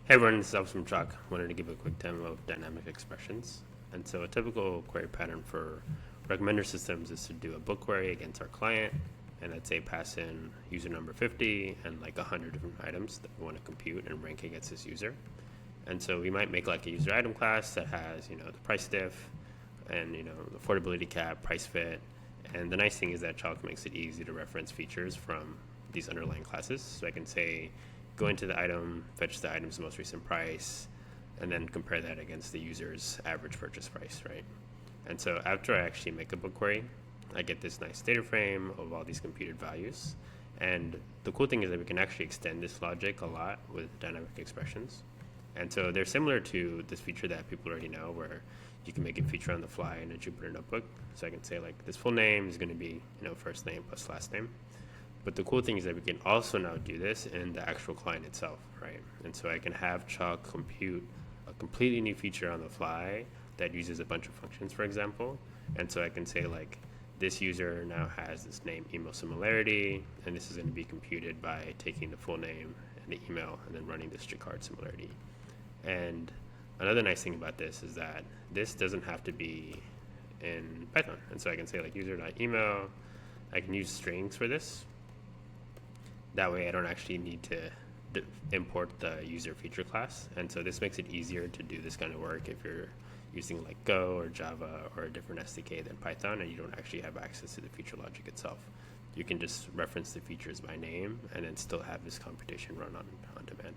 Hey everyone, this is Alex from Chalk. Wanted to give a quick demo of dynamic expressions. And so a typical query pattern for recommender systems is to do a book query against our client, and let's say pass in user number 50 and like 100 different items that we want to compute and rank against this user. And so we might make like a user item class that has, the price diff and, the affordability cap, price fit. And the nice thing is that Chalk makes it easy to reference features from these underlying classes. So I can say, go into the item, fetch the item's most recent price, and then compare that against the user's average purchase price, right? And so after I actually make a book query, I get this nice data frame of all these computed values. And the cool thing is that we can actually extend this logic a lot with dynamic expressions. And so they're similar to this feature that people already know, where you can make a feature on the fly in a Jupyter notebook. So I can say like this full name is going to be first name plus last name. But the cool thing is that we can also now do this in the actual client itself, right? And so I can have Chalk compute a completely new feature on the fly that uses a bunch of functions, for example. And so I can say like, this user now has this name email similarity, and this is going to be computed by taking the full name and the email and then running this Jacquard similarity. And another nice thing about this is that this doesn't have to be in Python. And so I can say like user.email. I can use strings for this. That way I don't actually need to import the user feature class. And so this makes it easier to do this kind of work if you're using like Go or Java or a different SDK than Python and you don't actually have access to the feature logic itself. You can just reference the features by name and then still have this computation run on demand.